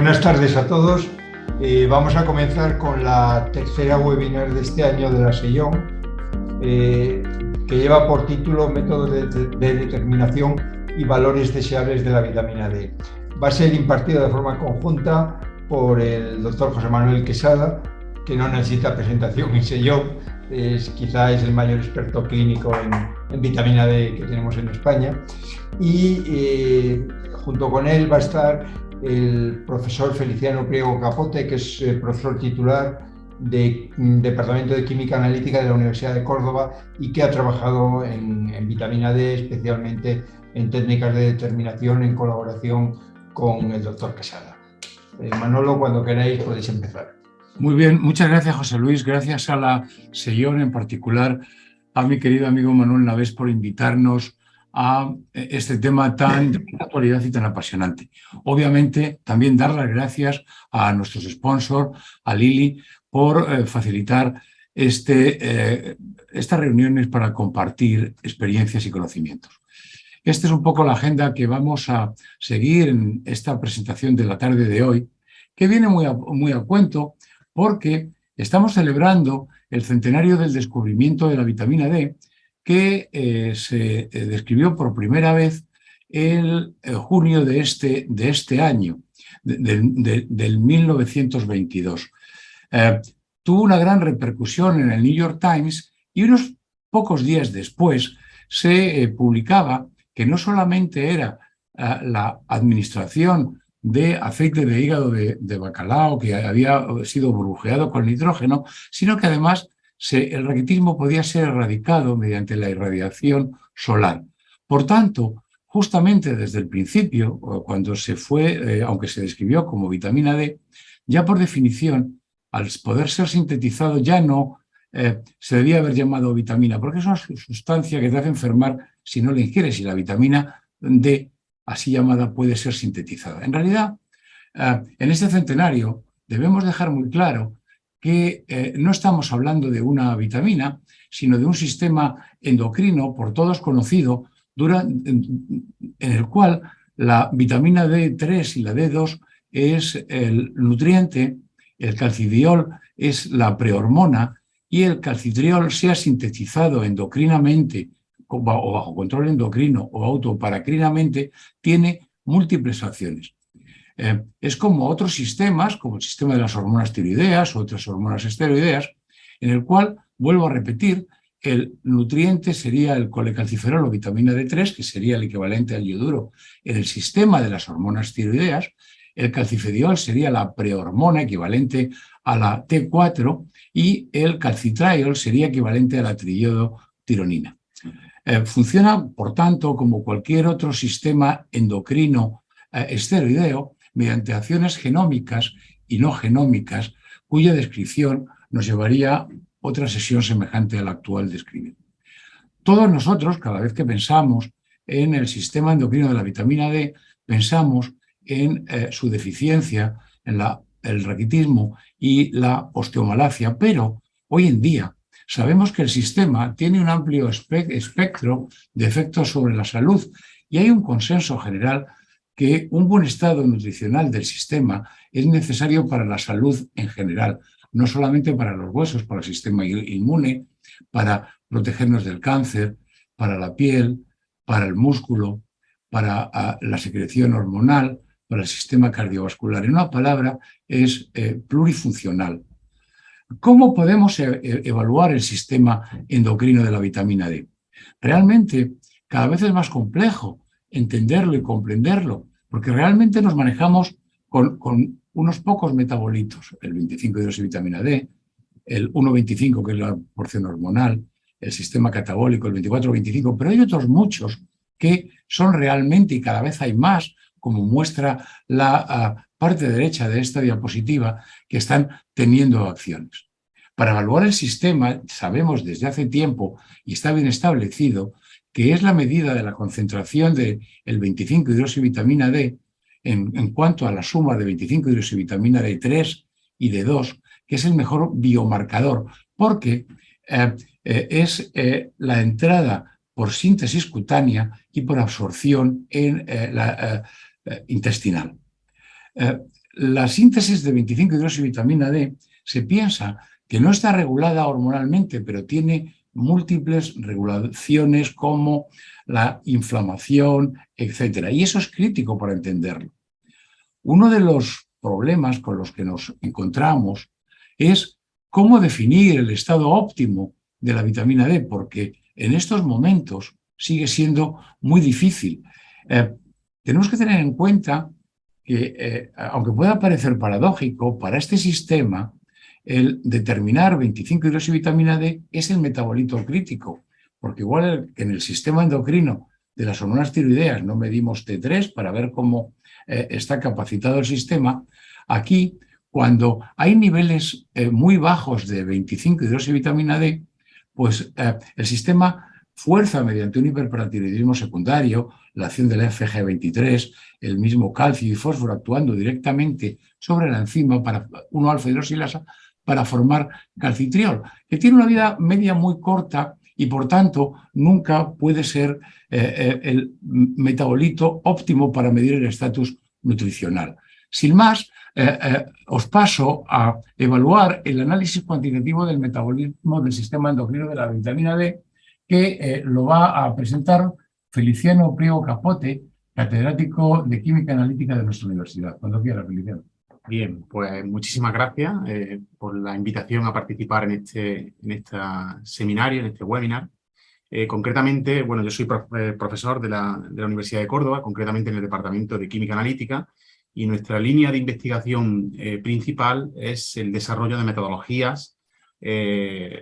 Buenas tardes a todos. Vamos a comenzar con la tercera webinar de este año de la SEION, que lleva por título Métodos de determinación y valores deseables de la vitamina D. Va a ser impartido de forma conjunta por el doctor José Manuel Quesada, que no necesita presentación en SEION, quizá es el mayor experto clínico en vitamina D que tenemos en España, y junto con él va a estar el profesor Feliciano Priego Capote, que es profesor titular del Departamento de Química Analítica de la Universidad de Córdoba y que ha trabajado en vitamina D, especialmente en técnicas de determinación en colaboración con el doctor Quesada. Manolo, cuando queráis podéis empezar. Muy bien, muchas gracias, José Luis. Gracias a la SEION, en particular a mi querido amigo Manuel Navés, por invitarnos a este tema tan de actualidad y tan apasionante. Obviamente, también dar las gracias a nuestros sponsors, a Lilly, por facilitar estas reuniones para compartir experiencias y conocimientos. Esta es un poco la agenda que vamos a seguir en esta presentación de la tarde de hoy, que viene muy a cuento porque estamos celebrando el centenario del descubrimiento de la vitamina D, que se describió por primera vez en junio de este año, del 1922. Tuvo una gran repercusión en el New York Times y unos pocos días después se publicaba que no solamente era la administración de aceite de hígado de bacalao que había sido burbujeado con nitrógeno, sino que además el raquitismo podía ser erradicado mediante la irradiación solar. Por tanto, justamente desde el principio, cuando se fue, aunque se describió como vitamina D, ya por definición, al poder ser sintetizado ya no se debía haber llamado vitamina, porque es una sustancia que te hace enfermar si no la ingieres, y la vitamina D, así llamada, puede ser sintetizada. En realidad, en este centenario debemos dejar muy claro que no estamos hablando de una vitamina, sino de un sistema endocrino por todos conocido, en el cual la vitamina D3 y la D2 es el nutriente, el calcidiol es la prehormona, y el calcitriol, sea sintetizado endocrinamente o bajo control endocrino o autoparacrinamente, tiene múltiples acciones. Es como otros sistemas, como el sistema de las hormonas tiroideas o otras hormonas esteroideas, en el cual, vuelvo a repetir, el nutriente sería el colecalciferol o vitamina D3, que sería el equivalente al yoduro en el sistema de las hormonas tiroideas. El calcifediol sería la prehormona equivalente a la T4 y el calcitriol sería equivalente a la triiodotironina. Funciona, por tanto, como cualquier otro sistema endocrino esteroideo, mediante acciones genómicas y no genómicas, cuya descripción nos llevaría a otra sesión semejante a la actual describir. Todos nosotros, cada vez que pensamos en el sistema endocrino de la vitamina D, pensamos en su deficiencia, en el raquitismo y la osteomalacia, pero hoy en día sabemos que el sistema tiene un amplio espectro de efectos sobre la salud, y hay un consenso general que un buen estado nutricional del sistema es necesario para la salud en general, no solamente para los huesos, para el sistema inmune, para protegernos del cáncer, para la piel, para el músculo, para la secreción hormonal, para el sistema cardiovascular. En una palabra, es plurifuncional. ¿Cómo podemos evaluar el sistema endocrino de la vitamina D? Realmente, cada vez es más complejo entenderlo y comprenderlo, porque realmente nos manejamos con unos pocos metabolitos, el 25-hidroxivitamina D, el 1,25, que es la porción hormonal, el sistema catabólico, el 24-25, pero hay otros muchos que son realmente, y cada vez hay más, como muestra la parte derecha de esta diapositiva, que están teniendo acciones. Para evaluar el sistema, sabemos desde hace tiempo, y está bien establecido, que es la medida de la concentración del 25-hidroxivitamina D en cuanto a la suma de 25-hidroxivitamina D3 y D2, que es el mejor biomarcador, porque es la entrada por síntesis cutánea y por absorción intestinal. la síntesis de 25-hidroxivitamina D se piensa que no está regulada hormonalmente, pero tiene múltiples regulaciones como la inflamación, etc. Y eso es crítico para entenderlo. Uno de los problemas con los que nos encontramos es cómo definir el estado óptimo de la vitamina D, porque en estos momentos sigue siendo muy difícil. Tenemos que tener en cuenta que, aunque pueda parecer paradójico, para este sistema el determinar 25-hidroxivitamina D es el metabolito crítico, porque igual que en el sistema endocrino de las hormonas tiroideas no medimos T3 para ver cómo está capacitado el sistema, aquí cuando hay niveles muy bajos de 25-hidroxivitamina D, pues el sistema fuerza mediante un hiperparatiroidismo secundario, la acción del FG23, el mismo calcio y fósforo actuando directamente sobre la enzima para 1-alfa-hidroxilasa para formar calcitriol, que tiene una vida media muy corta y por tanto nunca puede ser el metabolito óptimo para medir el estatus nutricional. Sin más, os paso a evaluar el análisis cuantitativo del metabolismo del sistema endocrino de la vitamina D, que lo va a presentar Feliciano Priego Capote, catedrático de Química Analítica de nuestra universidad. Cuando quiera, Feliciano. Bien, pues muchísimas gracias por la invitación a participar en este seminario, en este webinar. Concretamente, bueno, yo soy profesor de la Universidad de Córdoba, concretamente en el Departamento de Química Analítica, y nuestra línea de investigación principal es el desarrollo de metodologías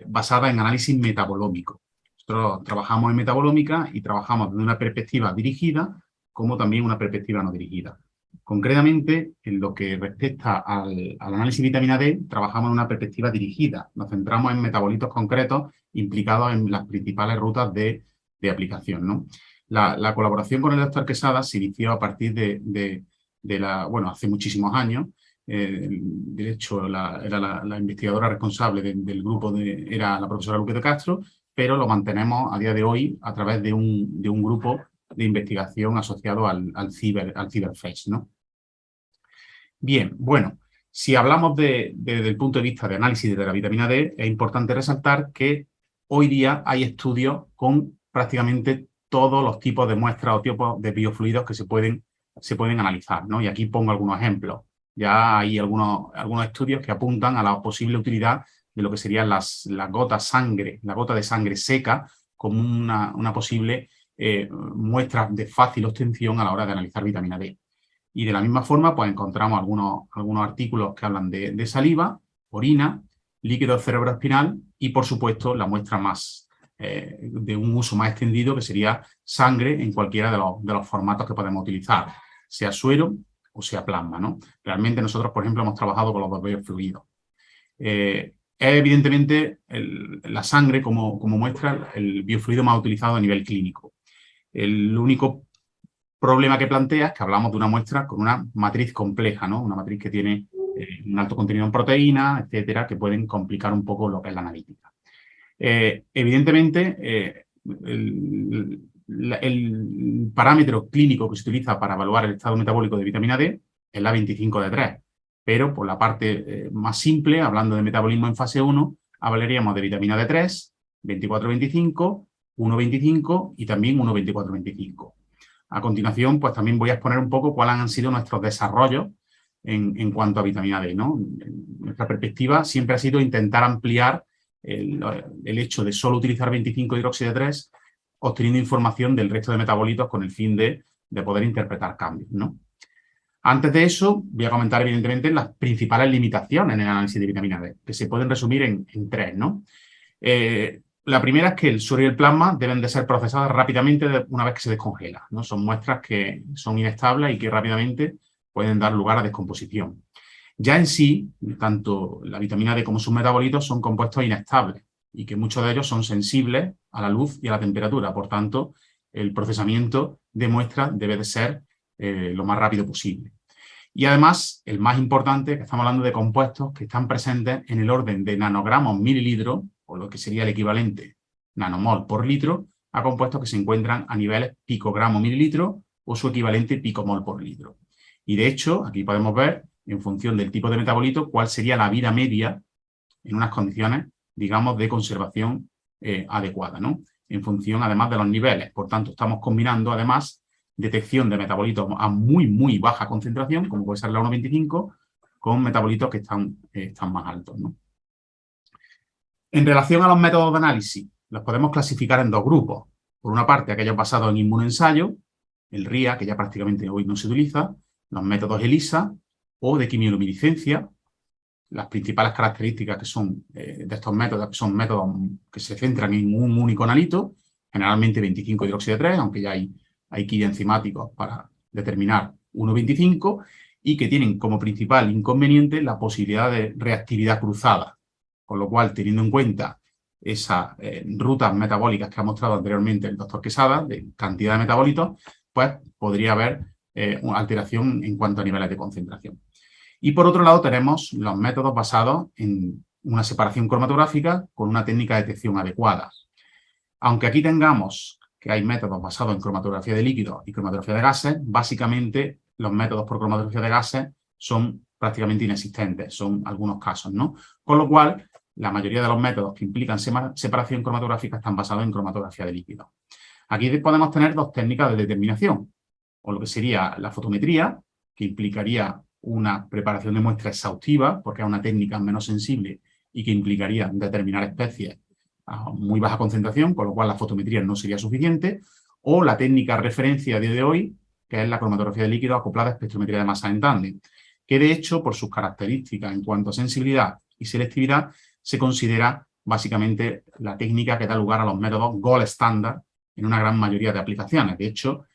basadas en análisis metabolómico. Nosotros trabajamos en metabolómica y trabajamos desde una perspectiva dirigida como también una perspectiva no dirigida. Concretamente, en lo que respecta al análisis de vitamina D, trabajamos en una perspectiva dirigida. Nos centramos en metabolitos concretos implicados en las principales rutas de aplicación, ¿no? La colaboración con el doctor Quesada se inició a partir bueno, hace muchísimos años. De hecho, era la investigadora responsable del grupo, era la profesora Luque de Castro, pero lo mantenemos a día de hoy a través de un grupo de investigación asociado al CiberFetch, ¿no? Bien, bueno, si hablamos desde el punto de vista de análisis de la vitamina D, es importante resaltar que hoy día hay estudios con prácticamente todos los tipos de muestras o tipos de biofluidos que se pueden analizar, ¿no? Y aquí pongo algunos ejemplos. Ya hay algunos estudios que apuntan a la posible utilidad de lo que serían las gotas la gota de sangre seca como una posible muestra de fácil obtención a la hora de analizar vitamina D. Y de la misma forma, pues encontramos algunos artículos que hablan de saliva, orina, líquido cerebroespinal y, por supuesto, la muestra más de un uso más extendido, que sería sangre en cualquiera de los formatos que podemos utilizar, sea suero o sea plasma, ¿no? Realmente nosotros, por ejemplo, hemos trabajado con los dos biofluidos. Evidentemente, la sangre como muestra el biofluido más utilizado a nivel clínico. El único problema que plantea es que hablamos de una muestra con una matriz compleja, ¿no? Una matriz que tiene un alto contenido en proteínas, etcétera, que pueden complicar un poco lo que es la analítica. Evidentemente, el parámetro clínico que se utiliza para evaluar el estado metabólico de vitamina D es la 25D3, pero por la parte más simple, hablando de metabolismo en fase 1, hablaríamos de vitamina D3, 24-25, 1,25 y también 1,24-25. A continuación, pues también voy a exponer un poco cuáles han sido nuestros desarrollos en cuanto a vitamina D, ¿no? Nuestra perspectiva siempre ha sido intentar ampliar el hecho de solo utilizar 25-hidroxi-D3, obteniendo información del resto de metabolitos con el fin de poder interpretar cambios, ¿no? Antes de eso, voy a comentar evidentemente las principales limitaciones en el análisis de vitamina D, que se pueden resumir en tres, ¿no? La primera es que el suero y el plasma deben de ser procesadas rápidamente una vez que se descongela, ¿no? Son muestras que son inestables y que rápidamente pueden dar lugar a descomposición. Ya en sí, tanto la vitamina D como sus metabolitos son compuestos inestables y que muchos de ellos son sensibles a la luz y a la temperatura. Por tanto, el procesamiento de muestras debe de ser lo más rápido posible. Y además, el más importante, que estamos hablando de compuestos que están presentes en el orden de nanogramos mililitro, o lo que sería el equivalente nanomol por litro, a compuestos que se encuentran a niveles picogramo mililitro o su equivalente picomol por litro. Y de hecho, aquí podemos ver en función del tipo de metabolito, cuál sería la vida media en unas condiciones, digamos, de conservación adecuada, ¿no? En función, además, de los niveles. Por tanto, estamos combinando, además, detección de metabolitos a muy baja concentración, como puede ser la 1,25, con metabolitos que están más altos, ¿no? En relación a los métodos de análisis, los podemos clasificar en dos grupos. Por una parte, aquellos basados en inmunoensayo, el RIA, que ya prácticamente hoy no se utiliza, los métodos ELISA o de quimioluminiscencia. Las principales características que son de estos métodos, que son métodos que se centran en un único analito, generalmente 25-hidroxi-3, aunque ya hay kits enzimáticos para determinar 1,25, y que tienen como principal inconveniente la posibilidad de reactividad cruzada. Con lo cual, teniendo en cuenta esas rutas metabólicas que ha mostrado anteriormente el doctor Quesada, de cantidad de metabolitos, pues podría haber una alteración en cuanto a niveles de concentración. Y por otro lado tenemos los métodos basados en una separación cromatográfica con una técnica de detección adecuada. Aunque aquí tengamos que hay métodos basados en cromatografía de líquidos y cromatografía de gases, básicamente los métodos por cromatografía de gases son prácticamente inexistentes, son algunos casos, ¿no? Con lo cual, la mayoría de los métodos que implican separación cromatográfica están basados en cromatografía de líquidos. Aquí podemos tener dos técnicas de determinación, o lo que sería la fotometría, que implicaría una preparación de muestra exhaustiva, porque es una técnica menos sensible y que implicaría determinar especies a muy baja concentración, con lo cual la fotometría no sería suficiente, o la técnica referencia a día de hoy, que es la cromatografía de líquidos acoplada a espectrometría de masa en tándem, que de hecho, por sus características en cuanto a sensibilidad y selectividad, se considera básicamente la técnica que da lugar a los métodos gold standard en una gran mayoría de aplicaciones. De hecho,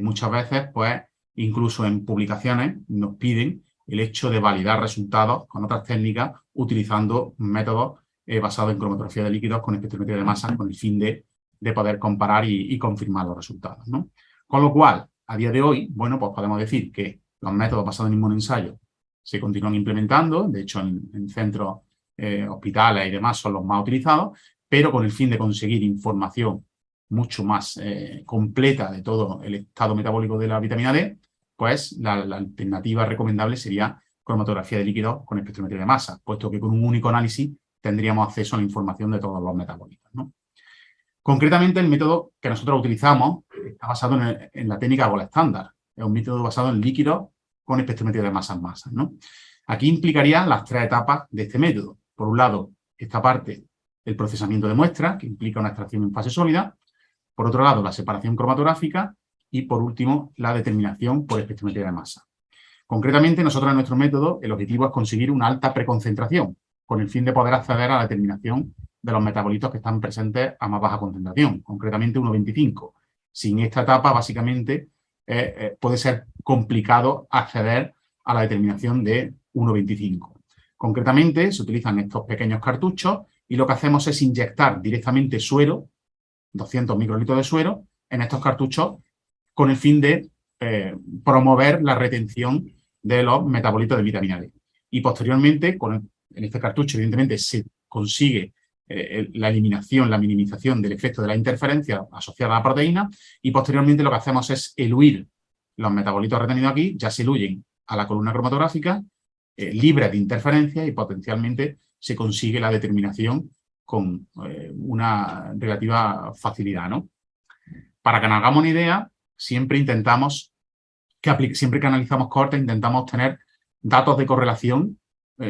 muchas veces, pues, incluso en publicaciones nos piden el hecho de validar resultados con otras técnicas utilizando métodos basados en cromatografía de líquidos con espectrometría de masa con el fin de poder comparar y confirmar los resultados, ¿no? Con lo cual, a día de hoy, bueno, pues podemos decir que los métodos basados en inmunoensayo se continúan implementando, de hecho en centros, hospitales y demás son los más utilizados, pero con el fin de conseguir información mucho más completa de todo el estado metabólico de la vitamina D, pues la alternativa recomendable sería cromatografía de líquidos con espectrometría de masa, puesto que con un único análisis tendríamos acceso a la información de todos los metabolitos, ¿no? Concretamente, el método que nosotros utilizamos está basado en la técnica gold estándar. Es un método basado en líquidos con espectrometría de masas, ¿no? Aquí implicaría las tres etapas de este método. Por un lado, esta parte, el procesamiento de muestras, que implica una extracción en fase sólida. Por otro lado, la separación cromatográfica. Y, por último, la determinación por espectrometría de masa. Concretamente, nosotros en nuestro método, el objetivo es conseguir una alta preconcentración, con el fin de poder acceder a la determinación de los metabolitos que están presentes a más baja concentración, concretamente 1,25. Sin esta etapa, básicamente, puede ser complicado acceder a la determinación de 1,25. Concretamente, se utilizan estos pequeños cartuchos y lo que hacemos es inyectar directamente suero, 200 microlitros de suero, en estos cartuchos con el fin de promover la retención de los metabolitos de vitamina D. Y posteriormente, en este cartucho, evidentemente, se consigue la eliminación, la minimización del efecto de la interferencia asociada a la proteína y posteriormente lo que hacemos es eluir los metabolitos retenidos aquí, ya se eluyen a la columna cromatográfica, libres de interferencia y potencialmente se consigue la determinación con una relativa facilidad, ¿no? Para que nos hagamos una idea, siempre que analizamos cohortes, intentamos obtener datos de correlación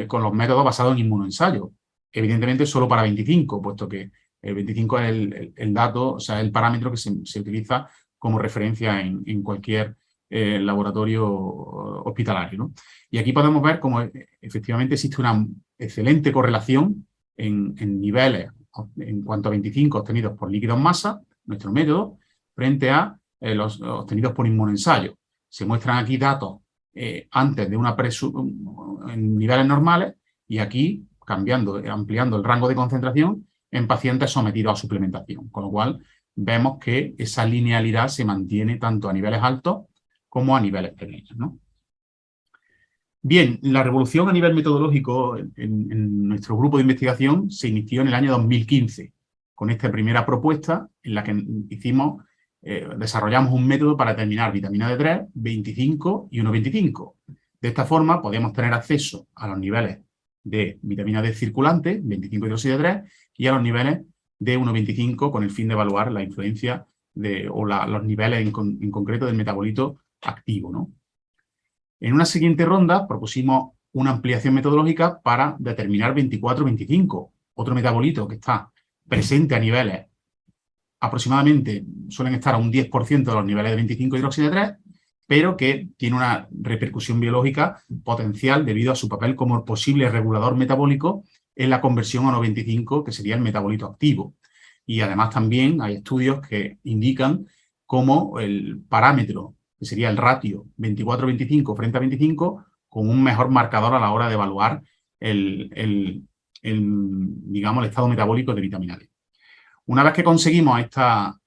con los métodos basados en inmunoensayo. Evidentemente solo para 25, puesto que el 25 es el dato, o sea, el parámetro que se utiliza como referencia en cualquier laboratorio hospitalario, ¿no? Y aquí podemos ver cómo efectivamente existe una excelente correlación en niveles en cuanto a 25 obtenidos por líquidos masa, nuestro método, frente a los obtenidos por inmunoensayo. Se muestran aquí datos antes de en niveles normales y aquí ampliando el rango de concentración en pacientes sometidos a suplementación. Con lo cual vemos que esa linealidad se mantiene tanto a niveles altos como a niveles pequeños, ¿no? Bien, la revolución a nivel metodológico en nuestro grupo de investigación se inició en el año 2015 con esta primera propuesta en la que desarrollamos un método para determinar vitamina D3, 25 y 1,25. De esta forma podíamos tener acceso a los niveles de vitamina D circulante, 25 hidroxido de 3, y a los niveles de 1,25 con el fin de evaluar la influencia los niveles en concreto del metabolito activo, ¿no? En una siguiente ronda propusimos una ampliación metodológica para determinar 24-25, otro metabolito que está presente a niveles aproximadamente, suelen estar a un 10% de los niveles de 25 hidróxido de 3, pero que tiene una repercusión biológica potencial debido a su papel como posible regulador metabólico en la conversión a 1,25, que sería el metabolito activo. Y además también hay estudios que indican cómo el parámetro, que sería el ratio 24-25 frente a 25, con un mejor marcador a la hora de evaluar digamos, el estado metabólico de vitamina D. Una vez que conseguimos esta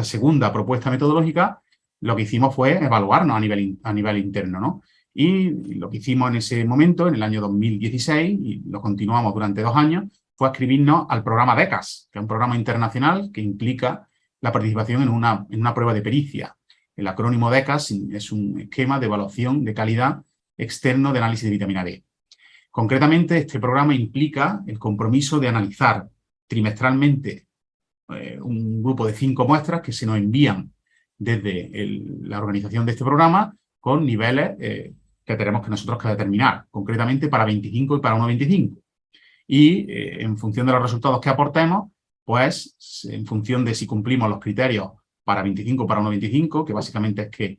segunda propuesta metodológica, lo que hicimos fue evaluarnos a nivel interno, ¿no? Y lo que hicimos en ese momento, en el año 2016, y lo continuamos durante 2 años, fue adscribirnos al programa DECAS, que es un programa internacional que implica la participación en una prueba de pericia. El acrónimo DECAS es un esquema de evaluación de calidad externo de análisis de vitamina D. Concretamente, este programa implica el compromiso de analizar trimestralmente un grupo de 5 muestras que se nos envían desde la organización de este programa con niveles que tenemos que nosotros que determinar, concretamente para 25 y para 1,25. Y en función de los resultados que aportemos, pues en función de si cumplimos los criterios para 25 o para 1,25, que básicamente es que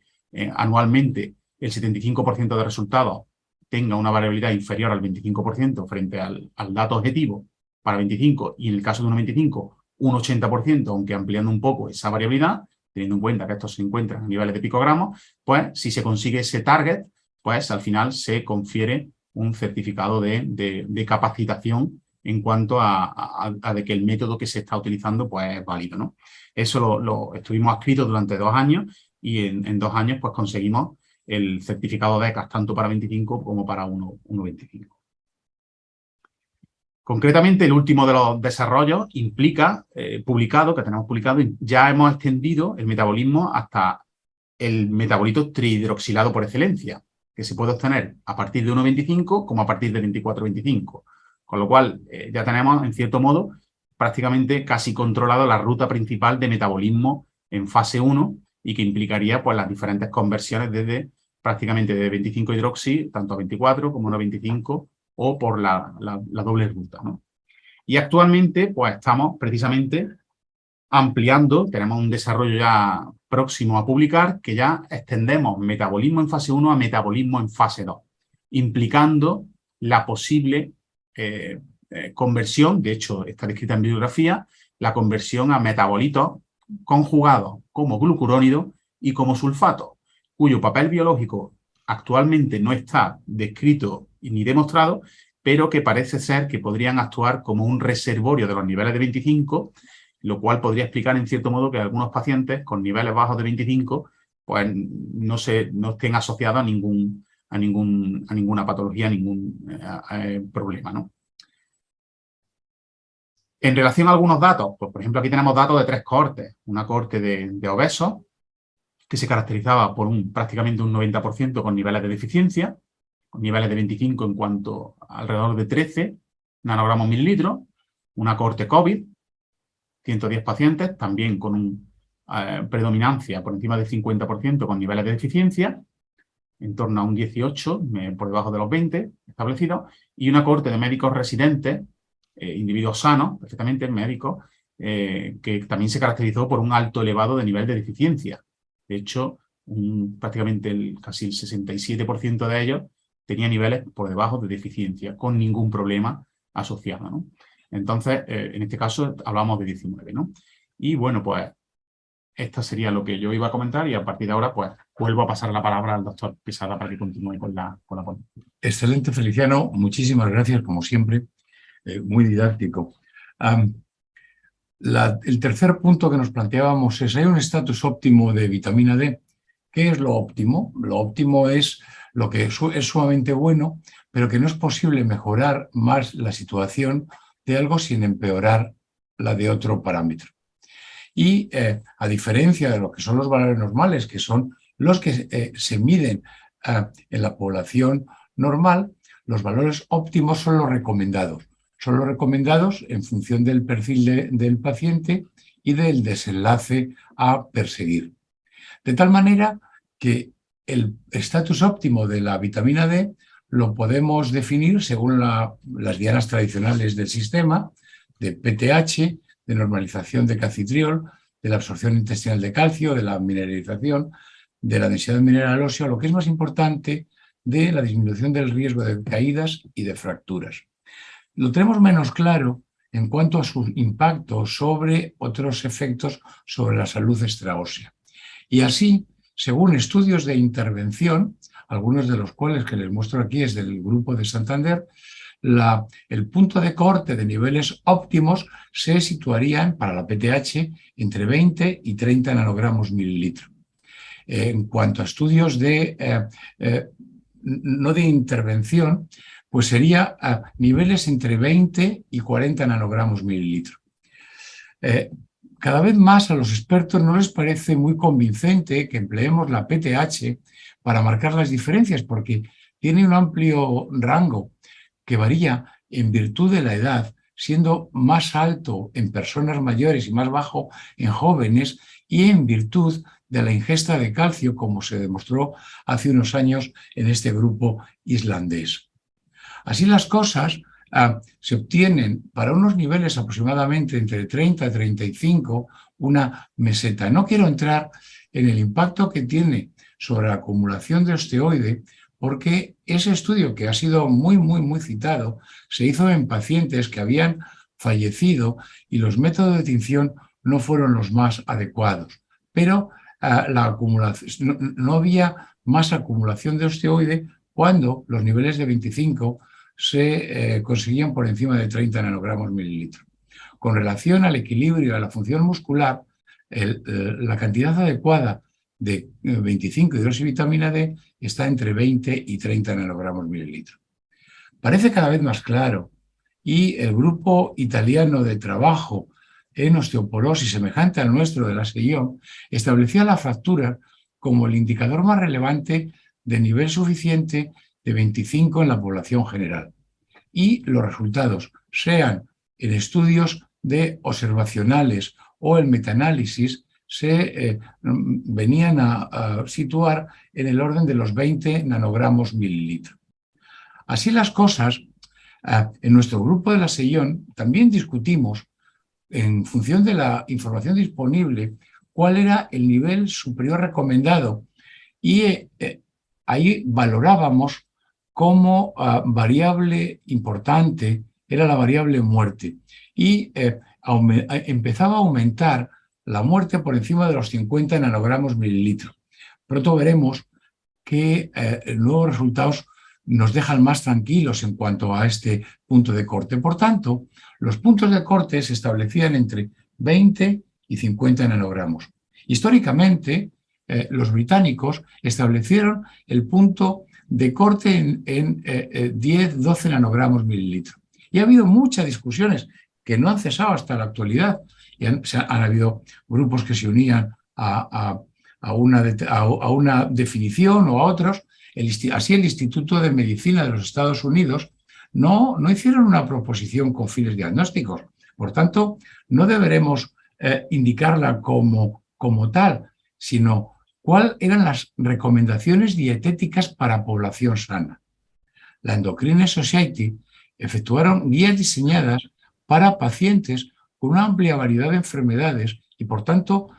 anualmente el 75% de resultados tenga una variabilidad inferior al 25% frente al dato objetivo para 25 y en el caso de 1,25 un 80%, aunque ampliando un poco esa variabilidad, teniendo en cuenta que estos se encuentran a niveles de picogramos, pues si se consigue ese target, pues al final se confiere un certificado de capacitación en cuanto a de que el método que se está utilizando pues es válido, ¿no? Eso lo estuvimos adscritos durante 2 años y en 2 años pues conseguimos el certificado de ECAS tanto para 25 como para 1,25. Concretamente, el último de los desarrollos implica, publicado, que tenemos publicado, ya hemos extendido el metabolismo hasta el metabolito trihidroxilado por excelencia, que se puede obtener a partir de 1,25 como a partir de 24-25. Con lo cual, ya tenemos, en cierto modo, prácticamente casi controlado la ruta principal de metabolismo en fase 1 y que implicaría pues, las diferentes conversiones desde prácticamente de 25 hidroxi, tanto a 24 como a 25, o por la doble ruta, ¿no? Y actualmente, pues estamos precisamente ampliando, tenemos un desarrollo ya próximo a publicar, que ya extendemos metabolismo en fase 1 a metabolismo en fase 2, implicando la posible conversión, de hecho está descrita en bibliografía, la conversión a metabolitos conjugados como glucurónido y como sulfato, cuyo papel biológico actualmente no está descrito ni demostrado, pero que parece ser que podrían actuar como un reservorio de los niveles de 25, lo cual podría explicar en cierto modo que algunos pacientes con niveles bajos de 25 pues no estén asociados a ninguna patología, a ningún problema, ¿no? En relación a algunos datos, pues por ejemplo aquí tenemos datos de 3 cohortes, una cohorte de obesos que se caracterizaba por prácticamente un 90% con niveles de deficiencia, con niveles de 25 en cuanto a alrededor de 13 nanogramos mililitros, una cohorte COVID, 110 pacientes, también con una predominancia por encima del 50% con niveles de deficiencia, en torno a un 18, por debajo de los 20 establecidos, y una cohorte de médicos residentes, individuos sanos, perfectamente médicos, que también se caracterizó por un alto elevado de nivel de deficiencia. De hecho, prácticamente casi el 67% de ellos tenía niveles por debajo de deficiencia, con ningún problema asociado, ¿no? Entonces, en este caso hablamos de 19, ¿no? Y bueno, pues esta sería lo que yo iba a comentar y a partir de ahora pues vuelvo a pasar la palabra al doctor Quesada para que continúe con la ponencia. Excelente, Feliciano. Muchísimas gracias, como siempre. Muy didáctico. El tercer punto que nos planteábamos es, ¿hay un estatus óptimo de vitamina D? ¿Qué es lo óptimo? Lo óptimo es lo que es sumamente bueno, pero que no es posible mejorar más la situación de algo sin empeorar la de otro parámetro. Y a diferencia de lo que son los valores normales, que son los que se miden en la población normal, los valores óptimos son los recomendados. Son los recomendados en función del perfil del paciente y del desenlace a perseguir. De tal manera que el estatus óptimo de la vitamina D lo podemos definir según las dianas tradicionales del sistema, de PTH, de normalización de calcitriol, de la absorción intestinal de calcio, de la mineralización, de la densidad mineral ósea, lo que es más importante, de la disminución del riesgo de caídas y de fracturas. Lo tenemos menos claro en cuanto a su impacto sobre otros efectos sobre la salud extraósea. Y así, según estudios de intervención, algunos de los cuales que les muestro aquí es del grupo de Santander, el punto de corte de niveles óptimos se situarían para la PTH entre 20 y 30 nanogramos mililitro. En cuanto a estudios no de intervención, pues sería a niveles entre 20 y 40 nanogramos mililitro. Cada vez más a los expertos no les parece muy convincente que empleemos la PTH para marcar las diferencias, porque tiene un amplio rango que varía en virtud de la edad, siendo más alto en personas mayores y más bajo en jóvenes, y en virtud de la ingesta de calcio, como se demostró hace unos años en este grupo islandés. Así las cosas, se obtienen para unos niveles aproximadamente entre 30 y 35 una meseta. No quiero entrar en el impacto que tiene sobre la acumulación de osteoide, porque ese estudio, que ha sido muy citado, se hizo en pacientes que habían fallecido y los métodos de tinción no fueron los más adecuados. Pero no había más acumulación de osteoide cuando los niveles de 25 se conseguían por encima de 30 nanogramos mililitro. Con relación al equilibrio y a la función muscular, la cantidad adecuada de 25 hidroxivitamina D está entre 20 y 30 nanogramos mililitro. Parece cada vez más claro, y el grupo italiano de trabajo en osteoporosis semejante al nuestro de la SEIOM establecía la fractura como el indicador más relevante de nivel suficiente de 25 en la población general. Y los resultados, sean en estudios observacionales o en metaanálisis, se venían a situar en el orden de los 20 nanogramos mililitro. Así las cosas, en nuestro grupo de la SEIOM también discutimos, en función de la información disponible, cuál era el nivel superior recomendado, y ahí valorábamos como variable importante era la variable muerte, y empezaba a aumentar la muerte por encima de los 50 nanogramos mililitro. Pronto veremos que nuevos resultados nos dejan más tranquilos en cuanto a este punto de corte. Por tanto, los puntos de corte se establecían entre 20 y 50 nanogramos. Históricamente, los británicos establecieron el punto de corte en 10-12 nanogramos mililitro. Y ha habido muchas discusiones que no han cesado hasta la actualidad. Y han habido grupos que se unían a una definición o a otros. Así el Instituto de Medicina de los Estados Unidos no hicieron una proposición con fines diagnósticos. Por tanto, no deberemos indicarla como tal, sino cuáles eran las recomendaciones dietéticas para población sana. La Endocrine Society efectuaron guías diseñadas para pacientes con una amplia variedad de enfermedades y, por tanto,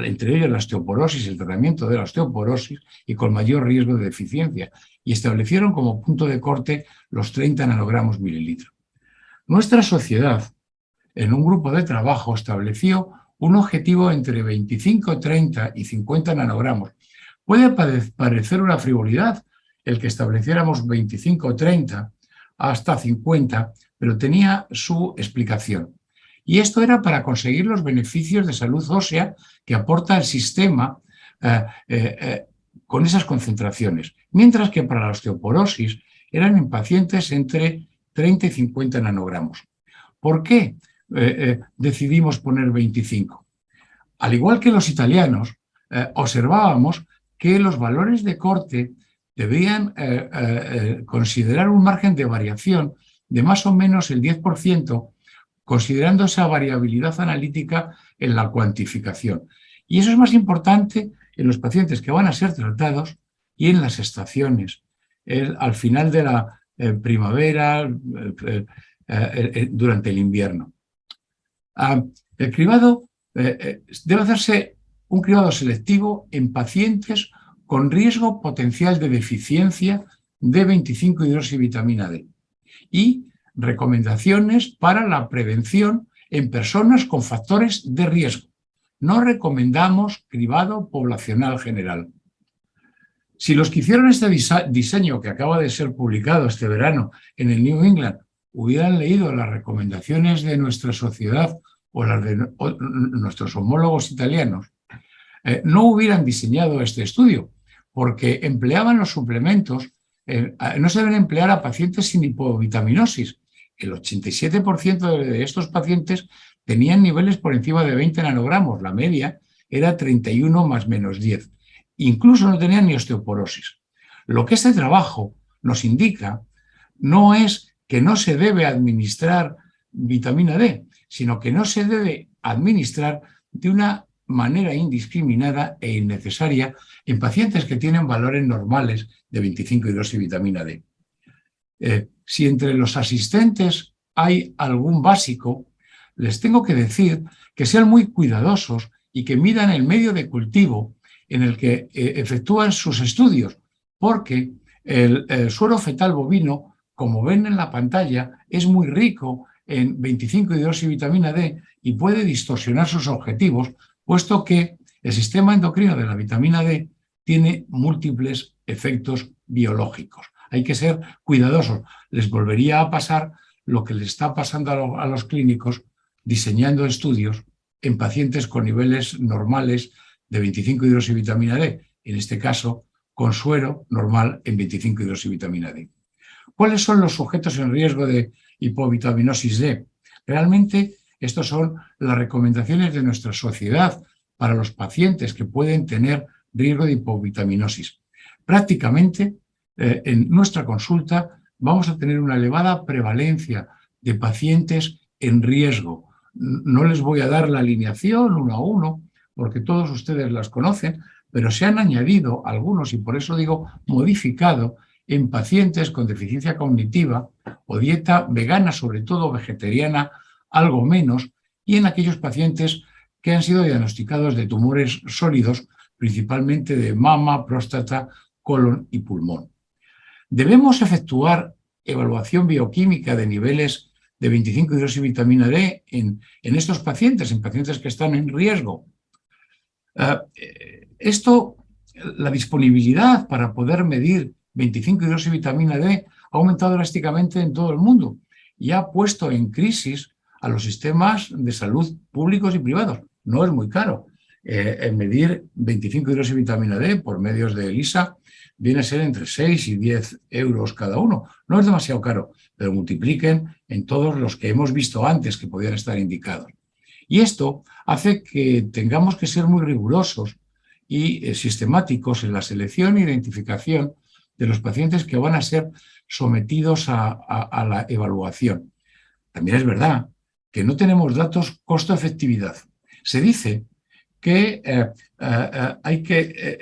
entre ellas la osteoporosis, el tratamiento de la osteoporosis, y con mayor riesgo de deficiencia, y establecieron como punto de corte los 30 nanogramos mililitro. Nuestra sociedad, en un grupo de trabajo, estableció un objetivo entre 25, 30 y 50 nanogramos. Puede parecer una frivolidad el que estableciéramos 25 o 30 hasta 50, pero tenía su explicación. Y esto era para conseguir los beneficios de salud ósea que aporta el sistema con esas concentraciones. Mientras que para la osteoporosis eran en pacientes entre 30 y 50 nanogramos. ¿Por qué decidimos poner 25? Al igual que los italianos, observábamos que los valores de corte deberían considerar un margen de variación de más o menos el 10%, considerando esa variabilidad analítica en la cuantificación. Y eso es más importante en los pacientes que van a ser tratados y en las estaciones. Al final de la primavera, durante el invierno. El cribado debe hacerse un cribado selectivo en pacientes con riesgo potencial de deficiencia de 25-hidroxivitamina D y recomendaciones para la prevención en personas con factores de riesgo. No recomendamos cribado poblacional general. Si los que hicieron este diseño que acaba de ser publicado este verano en el New England hubieran leído las recomendaciones de nuestra sociedad o las de nuestros homólogos italianos, no hubieran diseñado este estudio, porque empleaban los suplementos, no se deben emplear a pacientes sin hipovitaminosis. El 87% de estos pacientes tenían niveles por encima de 20 nanogramos, la media era 31 más menos 10. Incluso no tenían ni osteoporosis. Lo que este trabajo nos indica no es que no se debe administrar vitamina D, sino que no se debe administrar de una manera indiscriminada e innecesaria en pacientes que tienen valores normales de 25-hidroxivitamina D. Si entre los asistentes hay algún básico, les tengo que decir que sean muy cuidadosos y que midan el medio de cultivo en el que efectúan sus estudios, porque el suero fetal bovino, como ven en la pantalla, es muy rico en 25-hidroxivitamina D y puede distorsionar sus objetivos, puesto que el sistema endocrino de la vitamina D tiene múltiples efectos biológicos. Hay que ser cuidadosos. Les volvería a pasar lo que les está pasando a los clínicos diseñando estudios en pacientes con niveles normales de 25-hidroxivitamina D, en este caso con suero normal en 25-hidroxivitamina D. ¿Cuáles son los sujetos en riesgo de hipovitaminosis D? Realmente estas son las recomendaciones de nuestra sociedad para los pacientes que pueden tener riesgo de hipovitaminosis. Prácticamente en nuestra consulta vamos a tener una elevada prevalencia de pacientes en riesgo. No les voy a dar la alineación uno a uno, porque todos ustedes las conocen, pero se han añadido algunos, y por eso digo modificado, en pacientes con deficiencia cognitiva o dieta vegana, sobre todo vegetariana, algo menos, y en aquellos pacientes que han sido diagnosticados de tumores sólidos, principalmente de mama, próstata, colon y pulmón. Debemos efectuar evaluación bioquímica de niveles de 25-hidroxivitamina D en estos pacientes, en pacientes que están en riesgo. La disponibilidad para poder medir 25-hidroxivitamina D ha aumentado drásticamente en todo el mundo y ha puesto en crisis a los sistemas de salud públicos y privados. No es muy caro. Medir 25-hidroxivitamina D por medios de ELISA viene a ser entre 6 y 10 euros cada uno. No es demasiado caro, pero multipliquen en todos los que hemos visto antes que podían estar indicados. Y esto hace que tengamos que ser muy rigurosos y sistemáticos en la selección e identificación de los pacientes que van a ser sometidos a la evaluación. También es verdad que no tenemos datos costo-efectividad. Se dice que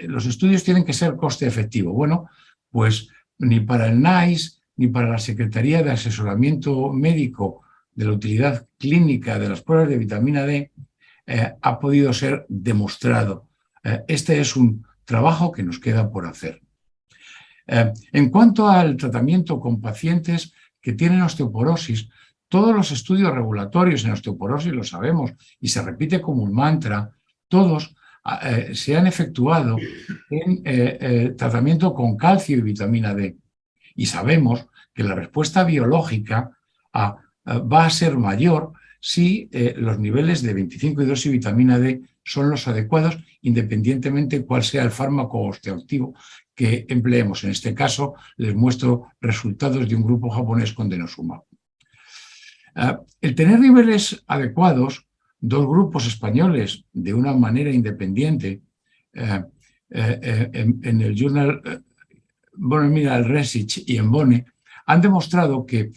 los estudios tienen que ser coste-efectivo. Bueno, pues ni para el NICE ni para la Secretaría de Asesoramiento Médico de la Utilidad Clínica de las Pruebas de vitamina D ha podido ser demostrado. Este es un trabajo que nos queda por hacer. En cuanto al tratamiento con pacientes que tienen osteoporosis, todos los estudios regulatorios en osteoporosis, lo sabemos, y se repite como un mantra, todos se han efectuado en tratamiento con calcio y vitamina D. Y sabemos que la respuesta biológica va a ser mayor si los niveles de 25-hidroxivitamina D son los adecuados, independientemente cuál sea el fármaco osteoactivo que empleemos. En este caso, les muestro resultados de un grupo japonés con denosumab. El tener niveles adecuados, dos grupos españoles de una manera independiente en el Journal bueno, mira, el Resich y Embone han demostrado que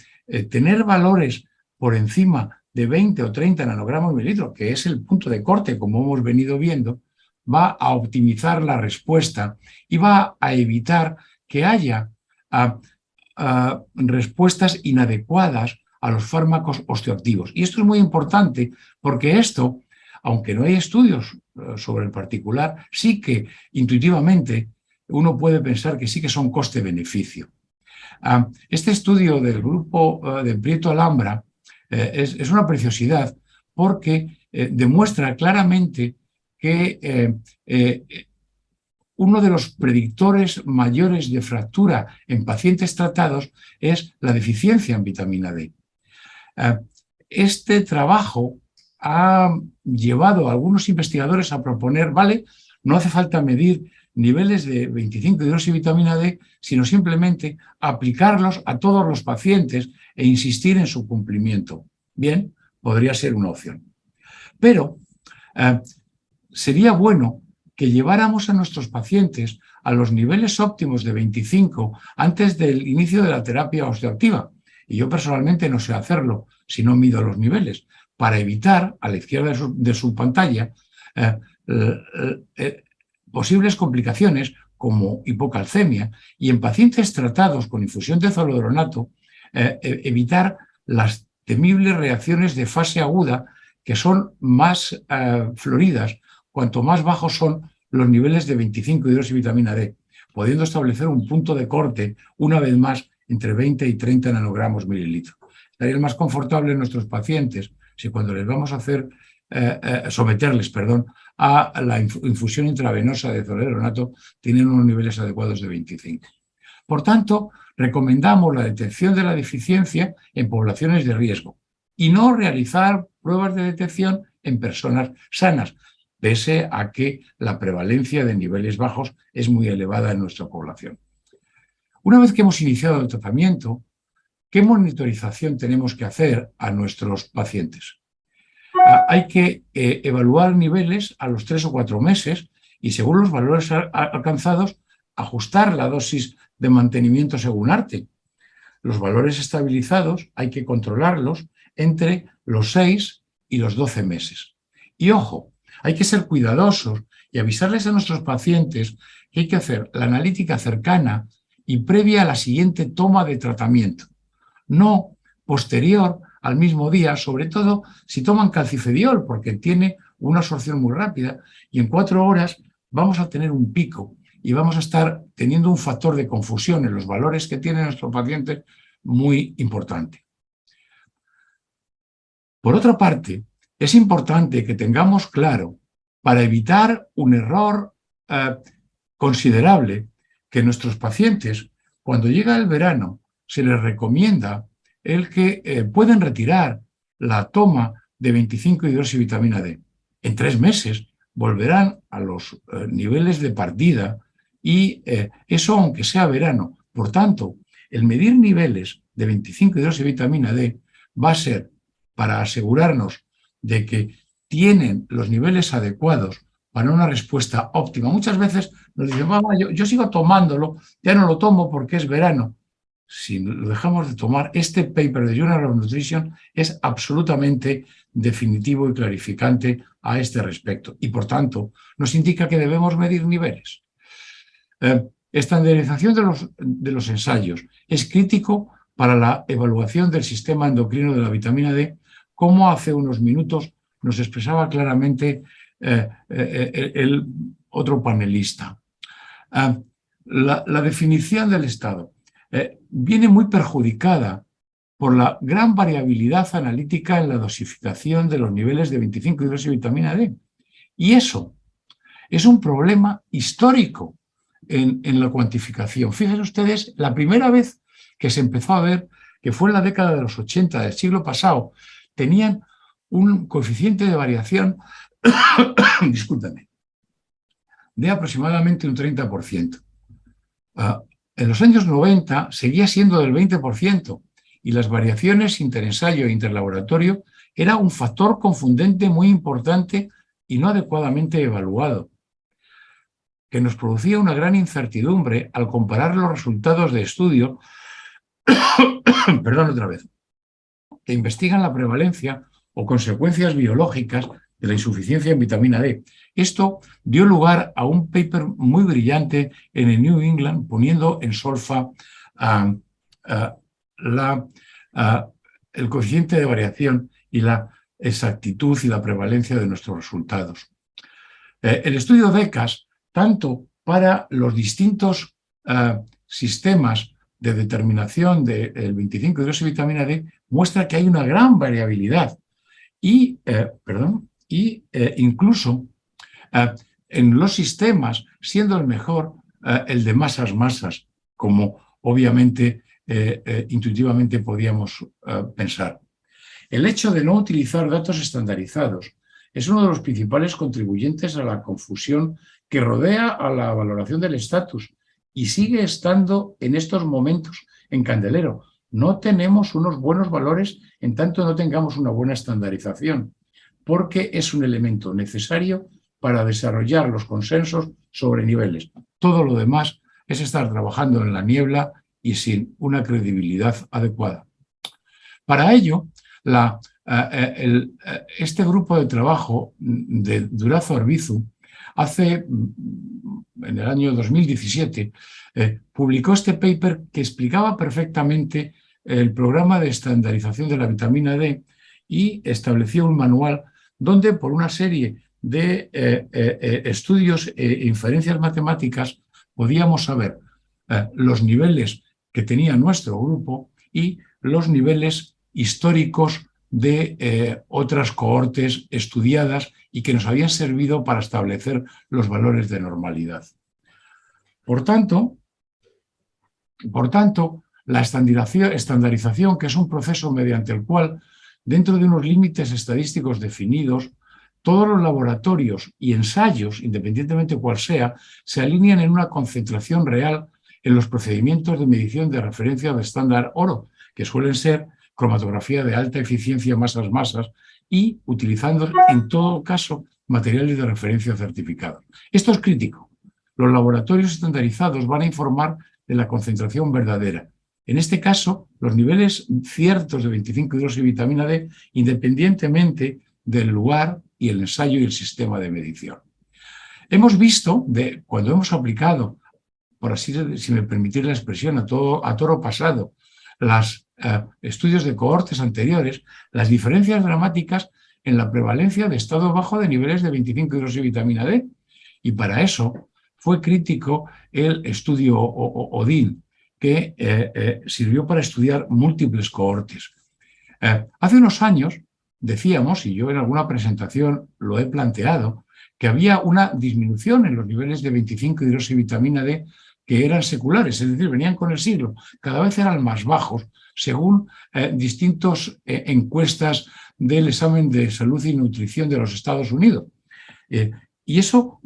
tener valores por encima de 20 o 30 nanogramos mililitro, que es el punto de corte, como hemos venido viendo, va a optimizar la respuesta y va a evitar que haya respuestas inadecuadas a los fármacos osteoactivos. Y esto es muy importante porque esto, aunque no hay estudios sobre el particular, sí que intuitivamente uno puede pensar que sí que son coste-beneficio. Este estudio del grupo de Prieto Alhambra es una preciosidad porque demuestra claramente que uno de los predictores mayores de fractura en pacientes tratados es la deficiencia en vitamina D. Este trabajo ha llevado a algunos investigadores a proponer, vale, no hace falta medir niveles de 25-hidroxivitamina D, sino simplemente aplicarlos a todos los pacientes e insistir en su cumplimiento. Bien, podría ser una opción. Pero sería bueno que lleváramos a nuestros pacientes a los niveles óptimos de 25 antes del inicio de la terapia osteoactiva. Y yo personalmente no sé hacerlo si no mido los niveles, para evitar, a la izquierda de su pantalla, posibles complicaciones como hipocalcemia y en pacientes tratados con infusión de zoledronato, evitar las temibles reacciones de fase aguda que son más floridas cuanto más bajos son los niveles de 25-hidroxivitamina D, pudiendo establecer un punto de corte, una vez más, entre 20 y 30 nanogramos mililitro. Estaría más confortable en nuestros pacientes si cuando les vamos a hacer, someterles, a la infusión intravenosa de zoledronato tienen unos niveles adecuados de 25. Por tanto, recomendamos la detección de la deficiencia en poblaciones de riesgo y no realizar pruebas de detección en personas sanas, pese a que la prevalencia de niveles bajos es muy elevada en nuestra población. Una vez que hemos iniciado el tratamiento, ¿qué monitorización tenemos que hacer a nuestros pacientes? Hay que evaluar niveles a los 3 o 4 meses y según los valores alcanzados, ajustar la dosis de mantenimiento según ARTE. Los valores estabilizados hay que controlarlos entre los 6 y los 12 meses. Y ojo, hay que ser cuidadosos y avisarles a nuestros pacientes que hay que hacer la analítica cercana y previa a la siguiente toma de tratamiento, no posterior al mismo día, sobre todo si toman calcifediol, porque tiene una absorción muy rápida y en 4 horas vamos a tener un pico y vamos a estar teniendo un factor de confusión en los valores que tiene nuestro paciente muy importante. Por otra parte, es importante que tengamos claro, para evitar un error considerable, que nuestros pacientes, cuando llega el verano, se les recomienda el que pueden retirar la toma de 25-hidroxivitamina D. En 3 meses volverán a los niveles de partida y eso aunque sea verano. Por tanto, el medir niveles de 25-hidroxivitamina D va a ser para asegurarnos de que tienen los niveles adecuados para una respuesta óptima. Muchas veces nos dicen, mamá, yo sigo tomándolo, ya no lo tomo porque es verano. Si lo dejamos de tomar, este paper de Journal of Nutrition es absolutamente definitivo y clarificante a este respecto y, por tanto, nos indica que debemos medir niveles. Estandarización de los ensayos es crítico para la evaluación del sistema endocrino de la vitamina D, como hace unos minutos nos expresaba claramente el otro panelista. La definición del estado viene muy perjudicada por la gran variabilidad analítica en la dosificación de los niveles de 25-hidroxivitamina D. Y eso es un problema histórico en la cuantificación. Fíjense ustedes, la primera vez que se empezó a ver, que fue en la década de los 80 del siglo pasado, tenían un coeficiente de variación, discúlpame, de aproximadamente un 30%. En los años 90 seguía siendo del 20% y las variaciones interensayo e interlaboratorio era un factor confundente muy importante y no adecuadamente evaluado. que nos producía una gran incertidumbre al comparar los resultados de estudios, perdón otra vez, que investigan la prevalencia o consecuencias biológicas de la insuficiencia en vitamina D. Esto dio lugar a un paper muy brillante en el New England, poniendo en solfa el coeficiente de variación y la exactitud y la prevalencia de nuestros resultados. El estudio DECAS, tanto para los distintos sistemas de determinación del 25-hidroxivitamina D, muestra que hay una gran variabilidad y, incluso en los sistemas, siendo el mejor el de masas, como obviamente intuitivamente podíamos pensar. El hecho de no utilizar datos estandarizados es uno de los principales contribuyentes a la confusión que rodea a la valoración del estatus y sigue estando en estos momentos en candelero. No tenemos unos buenos valores en tanto no tengamos una buena estandarización, porque es un elemento necesario para desarrollar los consensos sobre niveles. Todo lo demás es estar trabajando en la niebla y sin una credibilidad adecuada. Para ello, este grupo de trabajo de Durazo Arbizu, en el año 2017, publicó este paper que explicaba perfectamente el programa de estandarización de la vitamina D y estableció un manual donde, por una serie de estudios e inferencias matemáticas, podíamos saber los niveles que tenía nuestro grupo y los niveles históricos de otras cohortes estudiadas y que nos habían servido para establecer los valores de normalidad. Por tanto, la estandarización, que es un proceso mediante el cual, dentro de unos límites estadísticos definidos, todos los laboratorios y ensayos, independientemente cuál sea, se alinean en una concentración real en los procedimientos de medición de referencia de estándar oro, que suelen ser cromatografía de alta eficiencia masas y utilizando en todo caso materiales de referencia certificados. Esto es crítico. Los laboratorios estandarizados van a informar de la concentración verdadera. En este caso, los niveles ciertos de 25-hidroxivitamina D, independientemente del lugar y el ensayo y el sistema de medición. Hemos visto, cuando hemos aplicado, por así, si me permitís la expresión, a toro pasado, los estudios de cohortes anteriores, las diferencias dramáticas en la prevalencia de estado bajo de niveles de 25-hidroxivitamina D. Y para eso fue crítico el estudio ODIN, que sirvió para estudiar múltiples cohortes. Hace unos años decíamos, y yo en alguna presentación lo he planteado, que había una disminución en los niveles de 25-hidroxivitamina D que eran seculares, es decir, venían con el siglo, cada vez eran más bajos, según distintas encuestas del examen de salud y nutrición de los Estados Unidos. Y eso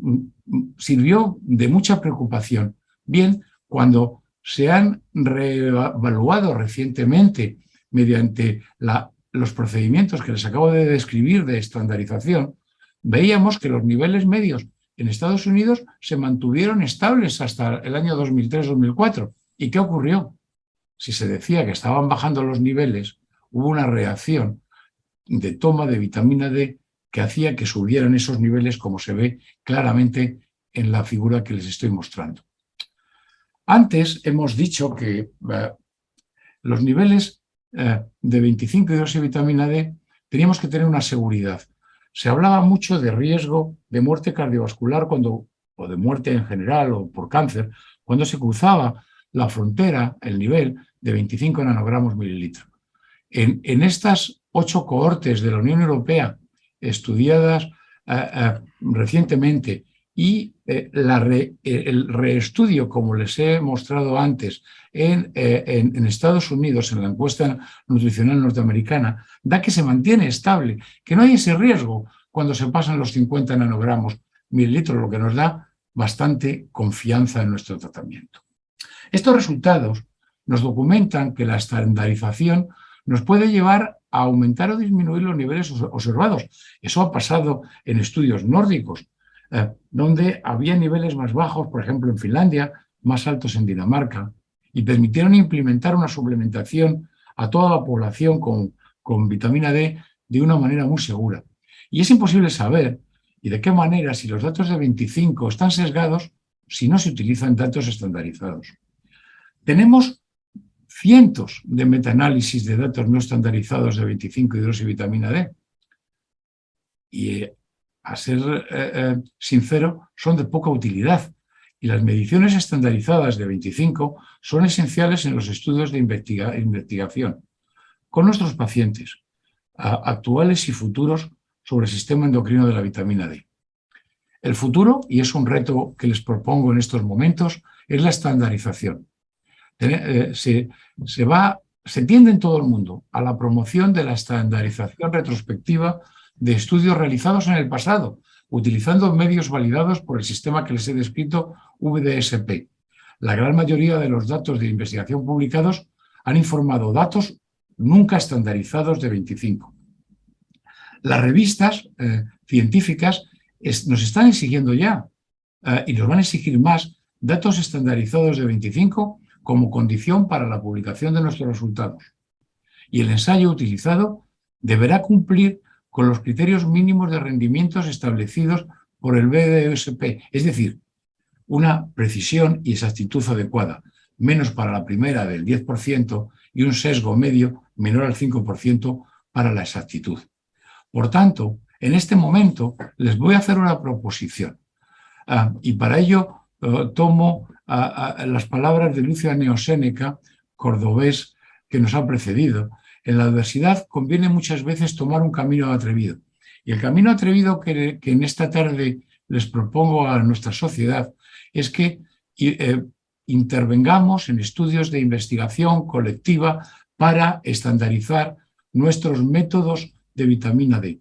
sirvió de mucha preocupación. Bien, cuando se han reevaluado recientemente mediante los procedimientos que les acabo de describir de estandarización, veíamos que los niveles medios en Estados Unidos se mantuvieron estables hasta el año 2003-2004. ¿Y qué ocurrió? Si se decía que estaban bajando los niveles, hubo una reacción de toma de vitamina D que hacía que subieran esos niveles, como se ve claramente en la figura que les estoy mostrando. Antes hemos dicho que los niveles de 25-hidroxivitamina D teníamos que tener una seguridad. Se hablaba mucho de riesgo de muerte cardiovascular o de muerte en general o por cáncer cuando se cruzaba la frontera, el nivel de 25 nanogramos mililitro. En estas 8 cohortes de la Unión Europea estudiadas recientemente y el reestudio, como les he mostrado antes, en Estados Unidos, en la encuesta nutricional norteamericana, da que se mantiene estable, que no hay ese riesgo cuando se pasan los 50 nanogramos mililitros, lo que nos da bastante confianza en nuestro tratamiento. Estos resultados nos documentan que la estandarización nos puede llevar a aumentar o disminuir los niveles observados. Eso ha pasado en estudios nórdicos. donde había niveles más bajos, por ejemplo en Finlandia, más altos en Dinamarca, y permitieron implementar una suplementación a toda la población con vitamina D de una manera muy segura. Y es imposible saber y de qué manera, si los datos de 25 están sesgados, si no se utilizan datos estandarizados. Tenemos cientos de metaanálisis de datos no estandarizados de 25 hidroxivitamina D. Y a ser sincero, son de poca utilidad. Y las mediciones estandarizadas de 25 son esenciales en los estudios de investigación con nuestros pacientes, actuales y futuros, sobre el sistema endocrino de la vitamina D. El futuro, y es un reto que les propongo en estos momentos, es la estandarización. Se tiende en todo el mundo a la promoción de la estandarización retrospectiva de estudios realizados en el pasado, utilizando medios validados por el sistema que les he descrito, VDSP. La gran mayoría de los datos de investigación publicados han informado datos nunca estandarizados de 25. Las revistas científicas nos están exigiendo ya, y nos van a exigir más, datos estandarizados de 25 como condición para la publicación de nuestros resultados. Y el ensayo utilizado deberá cumplir con los criterios mínimos de rendimientos establecidos por el VDSP, es decir, una precisión y exactitud adecuada, menos para la primera del 10% y un sesgo medio menor al 5% para la exactitud. Por tanto, en este momento les voy a hacer una proposición y para ello tomo las palabras de Lucio Anneo Séneca, cordobés, que nos ha precedido. En la adversidad conviene muchas veces tomar un camino atrevido. Y el camino atrevido que en esta tarde les propongo a nuestra sociedad es que intervengamos en estudios de investigación colectiva para estandarizar nuestros métodos de vitamina D.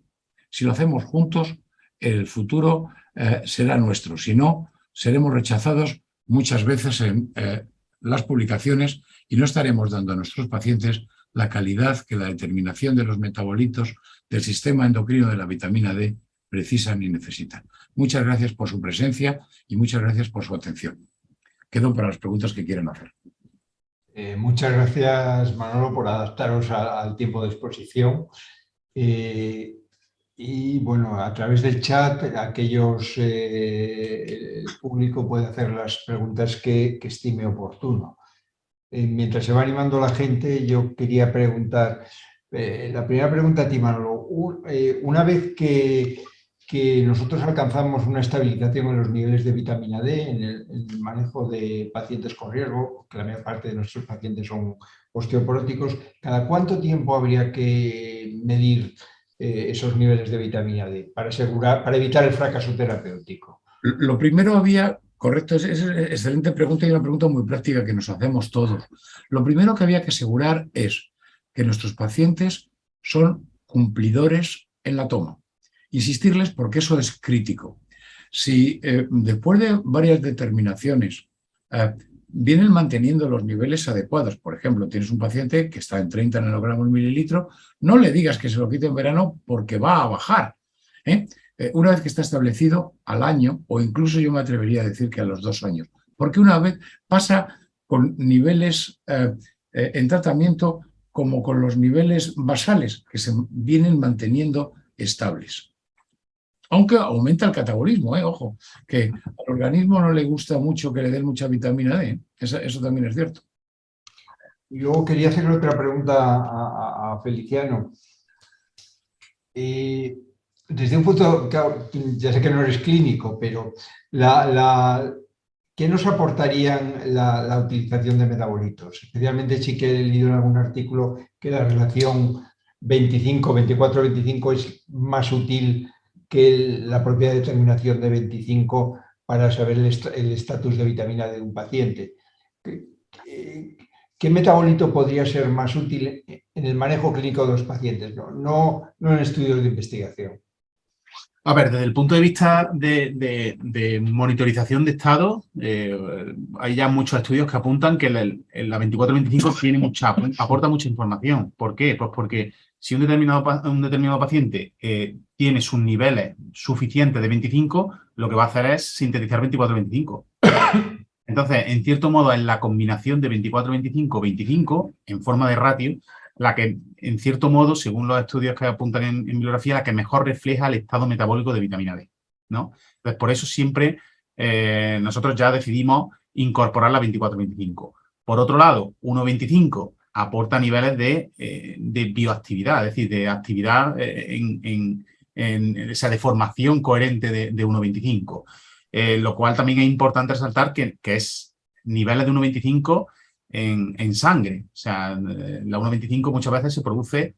Si lo hacemos juntos, el futuro será nuestro. Si no, seremos rechazados muchas veces en las publicaciones y no estaremos dando a nuestros pacientes la calidad que la determinación de los metabolitos del sistema endocrino de la vitamina D precisan y necesitan. Muchas gracias por su presencia y muchas gracias por su atención. Quedo para las preguntas que quieran hacer. Muchas gracias, Manolo, por adaptaros al tiempo de exposición. Y bueno, a través del chat, el público puede hacer las preguntas que estime oportuno. Mientras se va animando la gente, yo quería preguntar, la primera pregunta a ti, Manolo. Una vez que nosotros alcanzamos una estabilización en los niveles de vitamina D en el manejo de pacientes con riesgo, que la mayor parte de nuestros pacientes son osteoporóticos, ¿cada cuánto tiempo habría que medir esos niveles de vitamina D para evitar el fracaso terapéutico? Lo primero correcto, es excelente pregunta y una pregunta muy práctica que nos hacemos todos. Lo primero que había que asegurar es que nuestros pacientes son cumplidores en la toma. Insistirles porque eso es crítico. Si después de varias determinaciones vienen manteniendo los niveles adecuados, por ejemplo, tienes un paciente que está en 30 nanogramos mililitro, no le digas que se lo quite en verano porque va a bajar. Una vez que está establecido, al año, o incluso yo me atrevería a decir que a los 2 años, porque una vez pasa con niveles en tratamiento como con los niveles basales que se vienen manteniendo estables. Aunque aumenta el catabolismo, ojo, que al organismo no le gusta mucho que le den mucha vitamina D, eso también es cierto. Y luego quería hacerle otra pregunta a Feliciano. Desde un punto, claro, ya sé que no eres clínico, pero ¿qué nos aportarían la utilización de metabolitos? Especialmente sí que he leído en algún artículo que la relación 24-25 es más útil que la propia determinación de 25 para saber el estatus de vitamina D de un paciente. ¿Qué metabolito podría ser más útil en el manejo clínico de los pacientes? No en estudios de investigación. A ver, desde el punto de vista de monitorización de estado, hay ya muchos estudios que apuntan que la 24-25 aporta mucha información. ¿Por qué? Pues porque Si un determinado paciente tiene sus niveles suficientes de 25, lo que va a hacer es sintetizar 24-25. Entonces, en cierto modo, es la combinación de 24-25-25 en forma de ratio la que, en cierto modo, según los estudios que apuntan en bibliografía, la que mejor refleja el estado metabólico de vitamina D, ¿no? Entonces, por eso siempre nosotros ya decidimos incorporar la 24-25. Por otro lado, 1,25 aporta niveles de bioactividad, es decir, de actividad en esa deformación coherente de 1,25. Lo cual también es importante resaltar que es niveles de 1,25 en sangre. O sea, la 1,25 muchas veces se produce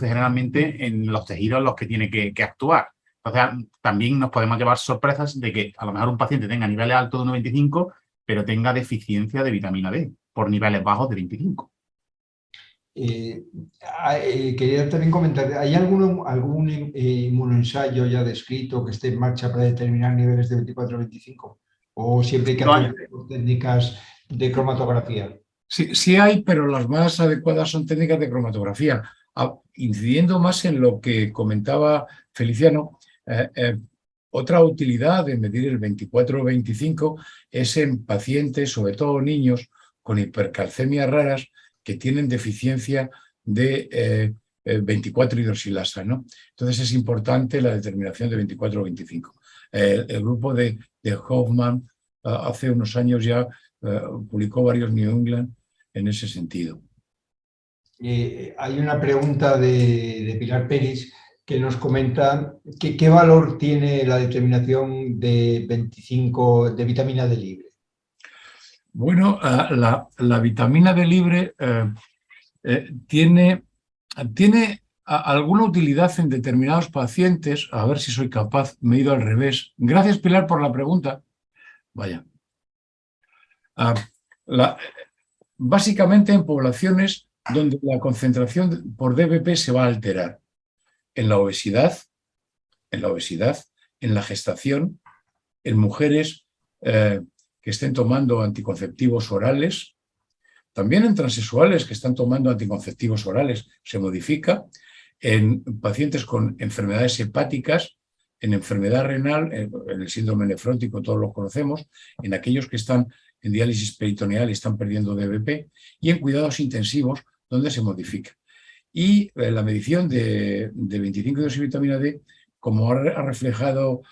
generalmente en los tejidos en los que tiene que actuar. Entonces, también nos podemos llevar sorpresas de que a lo mejor un paciente tenga niveles altos de 1,25, pero tenga deficiencia de vitamina D por niveles bajos de 25. Quería también comentar, ¿hay algún inmunoensayo ya descrito que esté en marcha para determinar niveles de 24-25? ¿O siempre hay que hacer técnicas de cromatografía? Sí hay, pero las más adecuadas son técnicas de cromatografía. Incidiendo más en lo que comentaba Feliciano, otra utilidad de medir el 24-25 es en pacientes, sobre todo niños, con hipercalcemias raras que tienen deficiencia de 24-hidroxilasa, ¿no? Entonces es importante la determinación de 24-25. El grupo de Hoffman hace unos años ya publicó varios New England en ese sentido. Hay una pregunta de Pilar Peris que nos comenta ¿qué valor tiene la determinación de 25 de vitamina D libre? Bueno, la vitamina D libre tiene alguna utilidad en determinados pacientes. A ver si soy capaz, me he ido al revés. Gracias, Pilar, por la pregunta. Vaya. Básicamente en poblaciones donde la concentración por DBP se va a alterar. En la obesidad, en la gestación, en mujeres que estén tomando anticonceptivos orales, también en transexuales que están tomando anticonceptivos orales se modifica, en pacientes con enfermedades hepáticas, en enfermedad renal, en el síndrome nefrótico, todos lo conocemos, en aquellos que están en diálisis peritoneal y están perdiendo DBP, y en cuidados intensivos, donde se modifica. Y la medición de 25 de vitamina D, como ha reflejado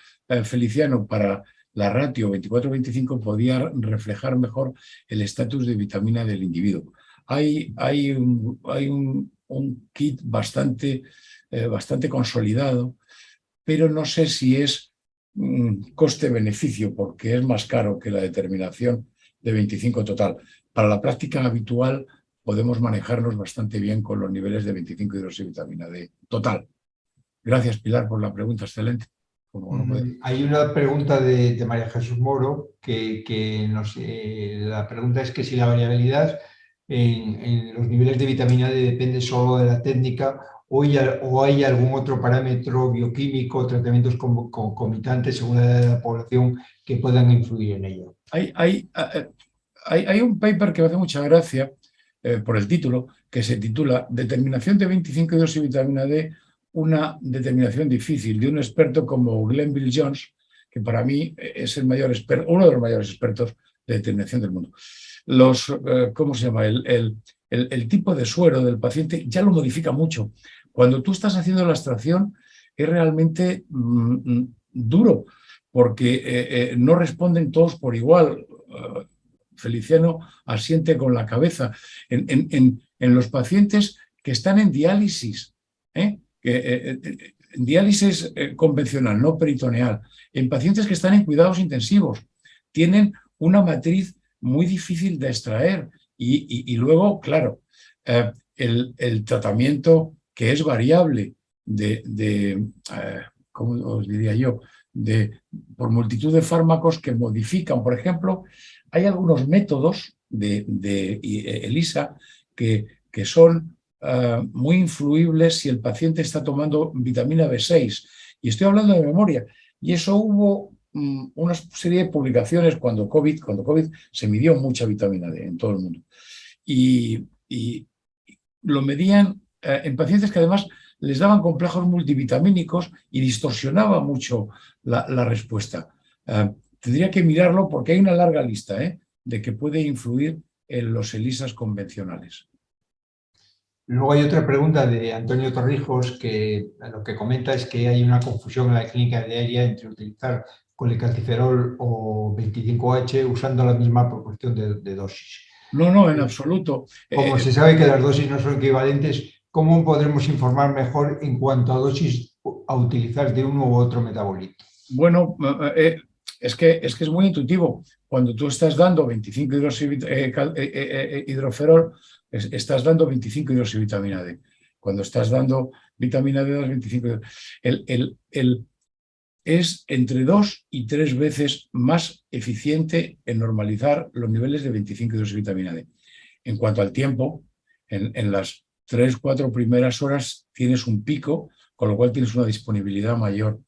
Feliciano para la ratio 24-25, podía reflejar mejor el estatus de vitamina del individuo. Hay un kit bastante consolidado, pero no sé si es coste-beneficio, porque es más caro que la determinación de 25 total. Para la práctica habitual podemos manejarnos bastante bien con los niveles de 25 hidroxivitamina D total. Gracias, Pilar, por la pregunta, excelente. Hay una pregunta de María Jesús Moro la pregunta es que si la variabilidad en los niveles de vitamina D depende solo de la técnica o hay algún otro parámetro bioquímico, tratamientos concomitantes según la edad de la población que puedan influir en ello. Hay un paper que me hace mucha gracia por el título, que se titula Determinación de 25 hidroxivitamina D, una determinación difícil, de un experto como Glenville Jones, que para mí es el mayor experto, uno de los mayores expertos de determinación del mundo. ¿Cómo se llama? El tipo de suero del paciente ya lo modifica mucho. Cuando tú estás haciendo la extracción es realmente duro, porque no responden todos por igual. Feliciano asiente con la cabeza. En los pacientes que están en diálisis, diálisis convencional, no peritoneal, en pacientes que están en cuidados intensivos, tienen una matriz muy difícil de extraer y luego, claro, el tratamiento que es variable ¿cómo os diría yo? Por multitud de fármacos que modifican, por ejemplo, hay algunos métodos de ELISA que son muy influibles si el paciente está tomando vitamina B6. Y estoy hablando de memoria. Y eso hubo una serie de publicaciones cuando COVID se midió mucha vitamina D en todo el mundo. Y lo medían en pacientes que además les daban complejos multivitamínicos y distorsionaba mucho la respuesta. Tendría que mirarlo porque hay una larga lista de que puede influir en los ELISAs convencionales. Luego hay otra pregunta de Antonio Torrijos que lo que comenta es que hay una confusión en la clínica diaria entre utilizar colecalciferol o 25H usando la misma proporción de dosis. No, en absoluto. Como se sabe que las dosis no son equivalentes, ¿cómo podremos informar mejor en cuanto a dosis a utilizar de uno u otro metabolito? Bueno, es que es muy intuitivo. Cuando tú estás dando 25 hidroferol, estás dando 25 hidroxivitamina D. Cuando estás dando vitamina D, das 25. Es entre 2 y 3 veces más eficiente en normalizar los niveles de 25 hidroxivitamina D. En cuanto al tiempo, en las 3-4 primeras horas tienes un pico, con lo cual tienes una disponibilidad mayor.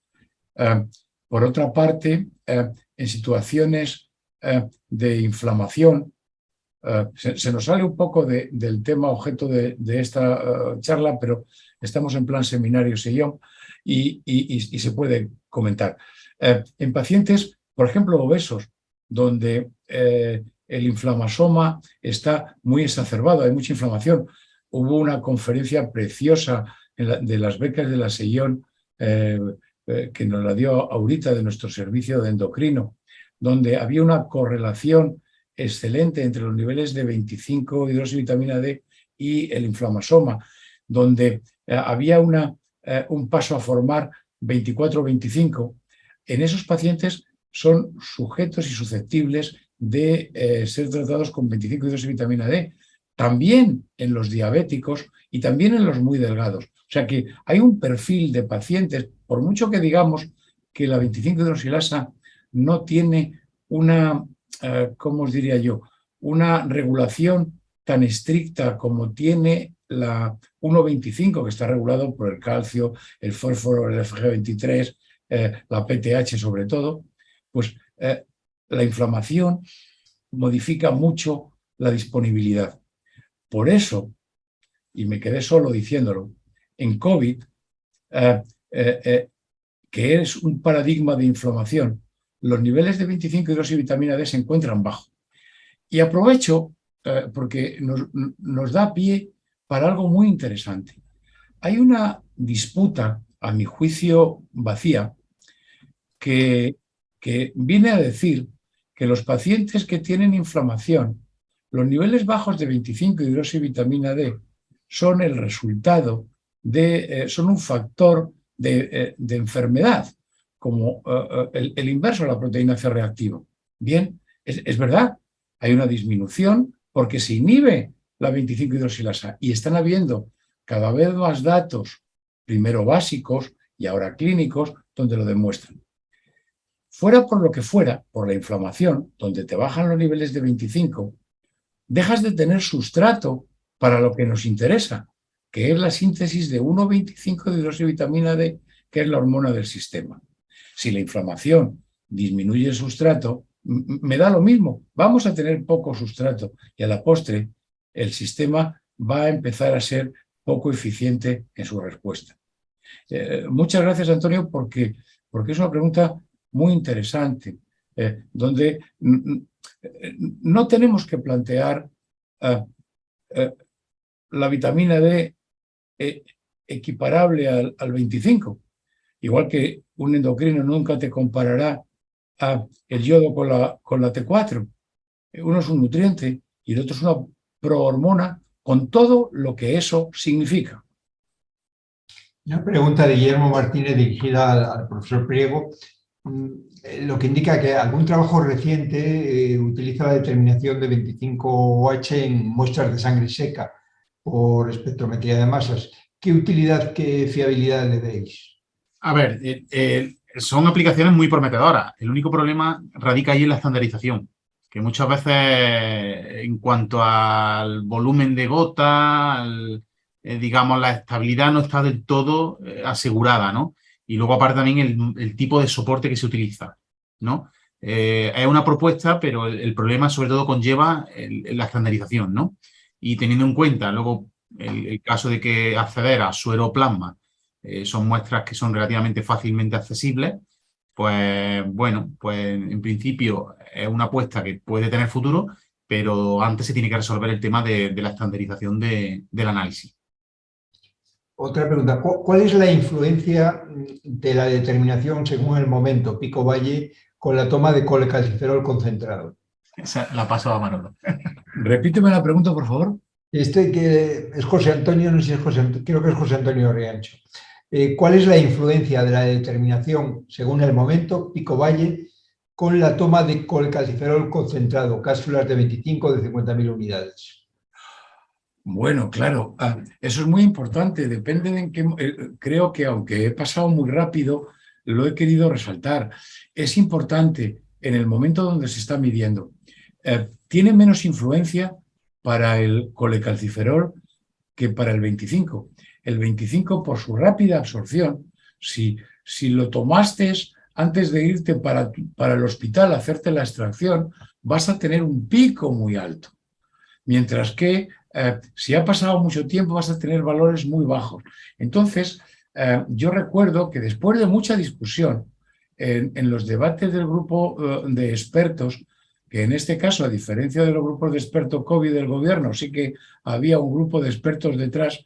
Por otra parte, en situaciones de inflamación, se nos sale un poco del tema objeto de esta charla, pero estamos en plan seminario sillón y se puede comentar. En pacientes, por ejemplo, obesos, donde el inflamasoma está muy exacerbado, hay mucha inflamación. Hubo una conferencia preciosa de las becas de la Sillón que nos la dio Aurita de nuestro servicio de endocrino, donde había una correlación excelente entre los niveles de 25 hidroxivitamina D y el inflamasoma, donde había un paso a formar 24-25. En esos pacientes son sujetos y susceptibles de ser tratados con 25 hidroxivitamina D, también en los diabéticos y también en los muy delgados. O sea que hay un perfil de pacientes, por mucho que digamos que la 25 hidroxilasa no tiene una, ¿cómo os diría yo?, una regulación tan estricta como tiene la 1,25, que está regulado por el calcio, el fósforo, el FG23, la PTH sobre todo, pues la inflamación modifica mucho la disponibilidad. Por eso, y me quedé solo diciéndolo, en COVID, que es un paradigma de inflamación, los niveles de 25 hidroxivitamina D se encuentran bajos. Y aprovecho porque nos da pie para algo muy interesante. Hay una disputa, a mi juicio vacía, que viene a decir que los pacientes que tienen inflamación, los niveles bajos de 25 hidroxivitamina D son el resultado son un factor de enfermedad, como el inverso de la proteína C reactiva. Bien, es verdad, hay una disminución porque se inhibe la 25 hidroxilasa y están habiendo cada vez más datos, primero básicos y ahora clínicos, donde lo demuestran. Fuera por lo que fuera, por la inflamación, donde te bajan los niveles de 25, dejas de tener sustrato para lo que nos interesa, que es la síntesis de 1,25 de hidroxivitamina D, que es la hormona del sistema. Si la inflamación disminuye el sustrato, me da lo mismo, vamos a tener poco sustrato y a la postre el sistema va a empezar a ser poco eficiente en su respuesta. Muchas gracias, Antonio, porque es una pregunta muy interesante, donde no tenemos que plantear la vitamina D equiparable al 25, igual que un endocrino nunca te comparará el yodo con la T4. Uno es un nutriente y el otro es una prohormona con todo lo que eso significa. Una pregunta de Guillermo Martínez dirigida al profesor Priego, lo que indica que algún trabajo reciente utiliza la determinación de 25OH en muestras de sangre seca por espectrometría de masas. ¿Qué utilidad, qué fiabilidad le veis? A ver, son aplicaciones muy prometedoras. El único problema radica ahí en la estandarización, que muchas veces en cuanto al volumen de gota, digamos, la estabilidad no está del todo asegurada, ¿no? Y luego aparte también el tipo de soporte que se utiliza, ¿no? Es una propuesta, pero el problema sobre todo conlleva la estandarización, ¿no? Y teniendo en cuenta luego el caso de que acceder a sueroplasma son muestras que son relativamente fácilmente accesibles, pues bueno, pues en principio es una apuesta que puede tener futuro, pero antes se tiene que resolver el tema de la estandarización del análisis. Otra pregunta, ¿cuál es la influencia de la determinación según el momento, pico-valle, con la toma de colecalciferol concentrado? Esa la paso a Manolo. Repíteme la pregunta, por favor. Que es José Antonio, no sé si es José Antonio, creo que es José Antonio Riancho. ¿Cuál es la influencia de la determinación según el momento, pico-valle, con la toma de colecalciferol concentrado, cápsulas de 25 o de 50.000 unidades? Bueno, claro, eso es muy importante, depende de en qué... creo que aunque he pasado muy rápido, lo he querido resaltar. Es importante en el momento donde se está midiendo. Tiene menos influencia para el colecalciferol que para el 25. El 25, por su rápida absorción, si lo tomaste antes de irte para el hospital a hacerte la extracción, vas a tener un pico muy alto. Mientras que si ha pasado mucho tiempo vas a tener valores muy bajos. Entonces, yo recuerdo que después de mucha discusión en los debates del grupo de expertos, que en este caso, a diferencia de los grupos de expertos COVID del gobierno, sí que había un grupo de expertos detrás,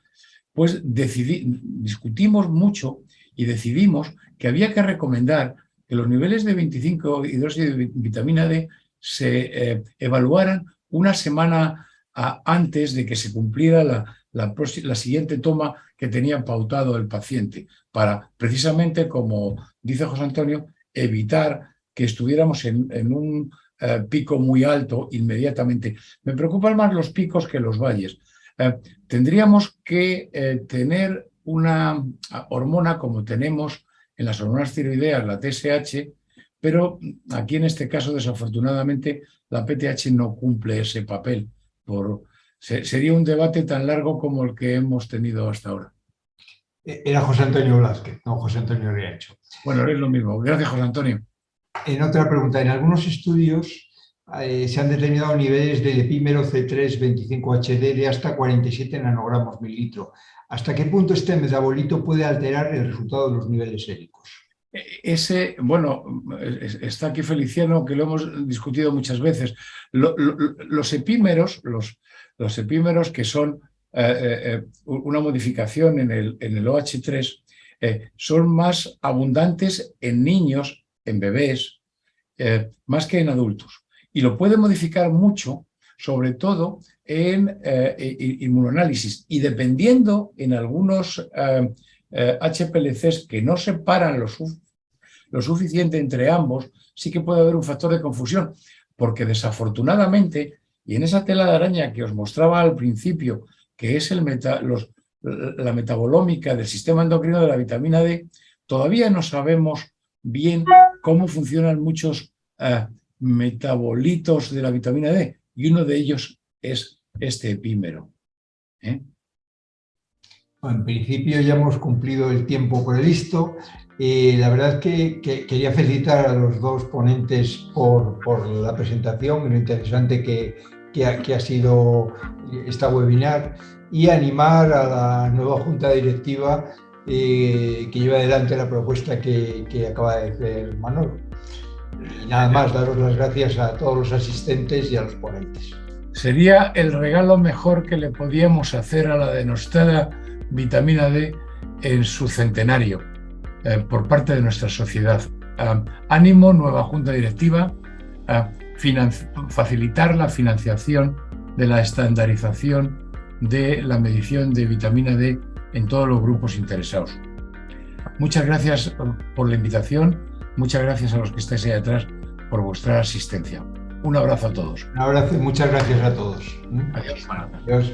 pues discutimos mucho y decidimos que había que recomendar que los niveles de 25 hidróxido de vitamina D se evaluaran una semana antes de que se cumpliera la siguiente toma que tenía pautado el paciente, para precisamente, como dice José Antonio, evitar que estuviéramos en un pico muy alto inmediatamente. Me preocupan más los picos que los valles. Tendríamos que tener una hormona como tenemos en las hormonas tiroideas, la TSH, pero aquí en este caso, desafortunadamente, la PTH no cumple ese papel. Sería un debate tan largo como el que hemos tenido hasta ahora. Era José Antonio Blázquez, no José Antonio Riancho. Bueno, es lo mismo. Gracias, José Antonio. En otra pregunta, en algunos estudios se han determinado niveles del epímero C3-25HD de hasta 47 nanogramos mililitro. ¿Hasta qué punto este metabolito puede alterar el resultado de los niveles séricos? Bueno, está aquí Feliciano, que lo hemos discutido muchas veces. Los epímeros, los epímeros que son una modificación en el OH3, son más abundantes en niños, en bebés, más que en adultos. Y lo puede modificar mucho, sobre todo en inmunoanálisis. Y dependiendo en algunos HPLCs que no separan lo suficiente entre ambos, sí que puede haber un factor de confusión, porque desafortunadamente, y en esa tela de araña que os mostraba al principio, que es la metabolómica del sistema endocrino de la vitamina D, todavía no sabemos bien cómo funcionan muchos metabolitos de la vitamina D, y uno de ellos es este epímero. Bueno, en principio ya hemos cumplido el tiempo previsto. La verdad es que quería felicitar a los dos ponentes por la presentación, lo interesante que ha sido esta webinar, y animar a la nueva Junta Directiva que lleva adelante la propuesta que acaba de hacer Manolo. Y nada más, daros las gracias a todos los asistentes y a los ponentes. Sería el regalo mejor que le podíamos hacer a la denostada vitamina D en su centenario por parte de nuestra sociedad. Ánimo, nueva Junta Directiva, facilitar la financiación de la estandarización de la medición de vitamina D en todos los grupos interesados. Muchas gracias por la invitación, muchas gracias a los que estáis ahí atrás por vuestra asistencia. Un abrazo a todos. Un abrazo y muchas gracias a todos. Adiós. Adiós.